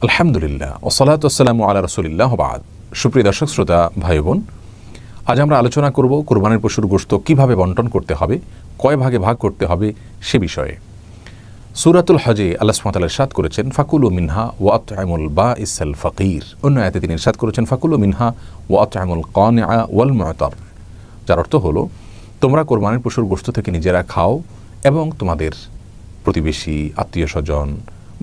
আলহামদুলিল্লাহ ওয়াসসালাতু ওয়াসসালামু আলা রাসূলিল্লাহ বাদ। সুপ্রিয় দর্শক শ্রোতা ভাই বোন, আজ আমরা আলোচনা করব কুরবানির পশুর গোশত কিভাবে বন্টন করতে হবে, কয় ভাগে ভাগ করতে হবে সে বিষয়ে। সূরাতুল হজে আল্লাহ সুবহানাহু ওয়া তাআলা ইরশাদ করেছেন ফাকুলু মিনহা ওয়া আত'ইমুল বাঈসাল ফাকির। অন্য আয়াতে তিনি ইরশাদ করেছেন ফাকুলু মিনহা ওয়া আত'ইমুল কানিআ ওয়াল মু'তার, যার অর্থ হলো তোমরা কুরবানির পশুর গোশত থেকে নিজেরা খাও এবং তোমাদের প্রতিবেশী, আত্মীয়-স্বজন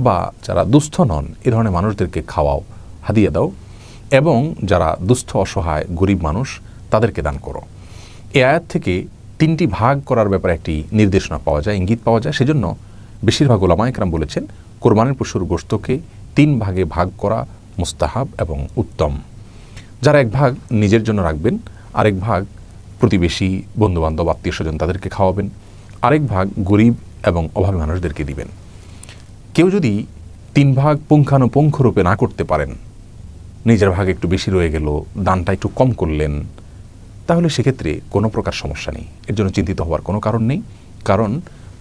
বা যারা দুস্থ নন এ ধরনের মানুষদেরকে খাওয়াও, হাদিয়া দাও, এবং যারা দুস্থ অসহায় গরিব মানুষ তাদেরকে দান করো। এই আয়াত থেকে তিনটি ভাগ করার ব্যাপারে একটি নির্দেশনা পাওয়া যায়, ইঙ্গিত পাওয়া যায়। সেজন্য বেশিরভাগ উলামায়ে কেরাম বলেছেন কোরবানির পশুর গোশতকে তিন ভাগে ভাগ করা মুস্তাহাব এবং উত্তম। যারা এক ভাগ নিজের জন্য রাখবেন, আরেক ভাগ প্রতিবেশী, বন্ধুবান্ধব, আত্মীয়-স্বজন তাদেরকে খাওয়াবেন, আরেক ভাগ গরিব এবং অভাবী মানুষদেরকে দিবেন। কেউ যদি তিন ভাগ পুঙ্খানুপুঙ্খরূপে না করতে পারেন, নিজের ভাগ একটু বেশি রয়ে গেল, দানটা একটু কম করলেন, তাহলে সেক্ষেত্রে কোনো প্রকার সমস্যা নেই, এর জন্য চিন্তিত হওয়ার কোনো কারণ নেই। কারণ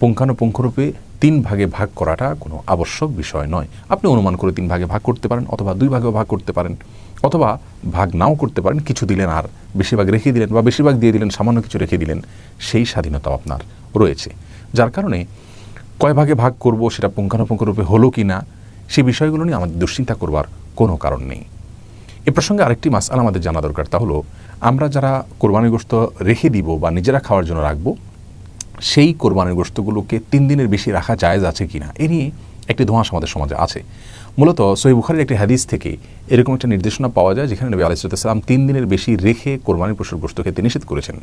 পুঙ্খানুপুঙ্খরূপে তিন ভাগে ভাগ করাটা কোনো আবশ্যক বিষয় নয়। আপনি অনুমান করে তিন ভাগে ভাগ করতে পারেন, অথবা দুই ভাগেও ভাগ করতে পারেন, অথবা ভাগ নাও করতে পারেন, কিছু দিলেন আর বেশিরভাগ রেখে দিলেন, বা বেশিরভাগ দিয়ে দিলেন সামান্য কিছু রেখে দিলেন, সেই স্বাধীনতাও আপনার রয়েছে। যার কারণে কয় ভাগে ভাগ করব সেটা পুঙ্খানুপুঙ্খরূপে হলো কি না সেই বিষয়গুলো নিয়ে আমাদের দুশ্চিন্তা করবার কোনো কারণ নেই। এ প্রসঙ্গে আরেকটি মাসআলা আমাদের জানা দরকার, তা হলো আমরা যারা কোরবানির গোশত রেখে দিব বা নিজেরা খাওয়ার জন্য রাখবো, সেই কোরবানির গোশতগুলোকে 3 দিনের বেশি রাখা জায়েজ আছে কিনা এ নিয়ে একটি ধোঁয়াশা আমাদের সমাজে আছে। মূলত সহিহ বুখারীর একটি হাদিস থেকে এরকম একটা নির্দেশনা পাওয়া যায় যেখানে নবী আলাইহিস সালাম 3 দিনের বেশি রেখে কোরবানির পশুর গোশত খেতে নিষেধ করেছেন।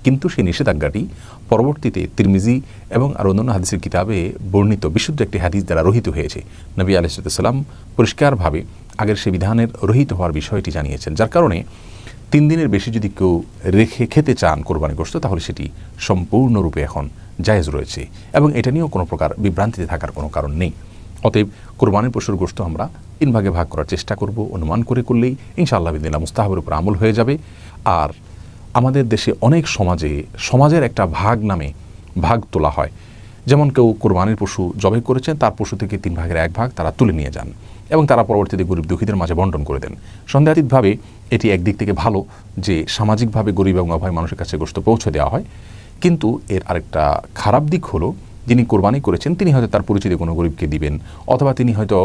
কিন্তু সেই নিষেধাজ্ঞাটি পরবর্তীতে তিরমিজি এবং আর অন্যান্য হাদিসের কিতাবে বর্ণিত বিশুদ্ধ একটি হাদিস দ্বারা রহিত হয়েছে। নবী আলাইহিস সালাম পরিষ্কারভাবে আগের সেই বিধানের রহিত হওয়ার বিষয়টি জানিয়েছেন। যার কারণে 3 দিনের বেশি যদি কেউ রেখে খেতে চান কোরবানি গোশত, তাহলে সেটি সম্পূর্ণরূপে এখন জায়েজ রয়েছে এবং এটা নিয়েও কোনো প্রকার বিভ্রান্তিতে থাকার কোনো কারণ নেই। অতএব কোরবানির পশুর গোশত আমরা 3 ভাগে ভাগ করার চেষ্টা করব, অনুমান করলেই ইনশাআল্লাহ বিদিনিল্লাহ মুস্তাহাবের উপর আমল হয়ে যাবে। আর আমাদের দেশে অনেক সমাজের একটা ভাগ নামে ভাগ তোলা হয়। যেমন কেউ কোরবানির পশু জবাই করেছেন, তার পশু থেকে 3 ভাগের 1 ভাগ তারা তুলে নিয়ে যান এবং তারা পরবর্তীতে গরিব দুঃখীদের মাঝে বন্টন করে দেন। সন্দেহাতীতভাবে এটি একদিক থেকে ভালো যে সামাজিকভাবে গরিব এবং অভাবী মানুষের কাছে গোশত পৌঁছে দেওয়া হয়, কিন্তু এর আরেকটা খারাপ দিক হলো যিনি কোরবানি করেছেন তিনি হয়তো তার পরিচিত কোনো গরিবকে দিবেন, অথবা তিনি হয়তো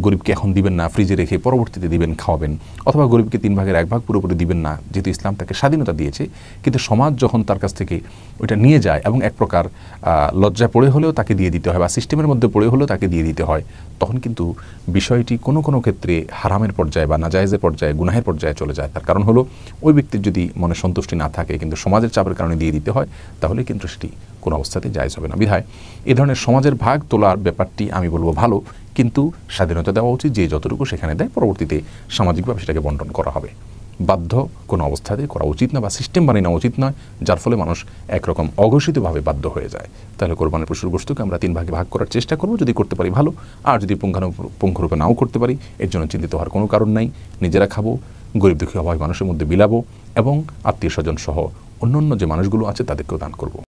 গরিবকে এখন দিবেন না, ফ্রিজে রেখে পরবর্তীতে দিবেন, খাওয়াবেন, অথবা গরিবকে 3 ভাগের 1 ভাগ পুরোপুরি দিবেন না, যেহেতু ইসলাম তাকে স্বাধীনতা দিয়েছে। কিন্তু সমাজ যখন তার কাছ থেকে ওইটা নিয়ে যায় এবং এক প্রকার লজ্জায় পড়ে হলেও তাকে দিয়ে দিতে হয় বা সিস্টেমের মধ্যে পড়ে হলেও তাকে দিয়ে দিতে হয়, তখন কিন্তু বিষয়টি কোনো ক্ষেত্রে হারামের পর্যায়ে বা নাজায়েজের পর্যায়ে, গুনাহের পর্যায়ে চলে যায়। তার কারণ হলো ওই ব্যক্তির যদি মনে সন্তুষ্টি না থাকে কিন্তু সমাজের চাপের কারণে দিয়ে দিতে হয়, তাহলে কিন্তু সেটি কোনো অবস্থাতেই জায়েজ হবে না। বিধায় এ ধরনের সমাজের ভাগ তোলার ব্যাপারটি আমি বলবো ভালো, কিন্তু স্বাধীনতা দেওয়া উচিত, যে যতটুকু সেখানে দেয় পরবর্তীতে সামাজিকভাবে সেটাকে বন্টন করা হবে। বাধ্য কোনো অবস্থাতেই করা উচিত না, বা সিস্টেম বানিয়ে নেওয়া উচিত নয় যার ফলে মানুষ একরকম অঘোষিতভাবে বাধ্য হয়ে যায়। তাহলে কোরবানির পশুর গোশতকে আমরা 3 ভাগে ভাগ করার চেষ্টা করব, যদি করতে পারি ভালো, আর যদি পুঙ্খানুপুঙ্খরূপে নাও করতে পারি এর জন্য চিন্তিত হওয়ার কোনো কারণ নাই। নিজেরা খাবো, গরিব দুঃখী অভাবী মানুষের মধ্যে বিলাবো এবং আত্মীয় স্বজন সহ অন্যান্য যে মানুষগুলো আছে তাদেরকেও দান করব।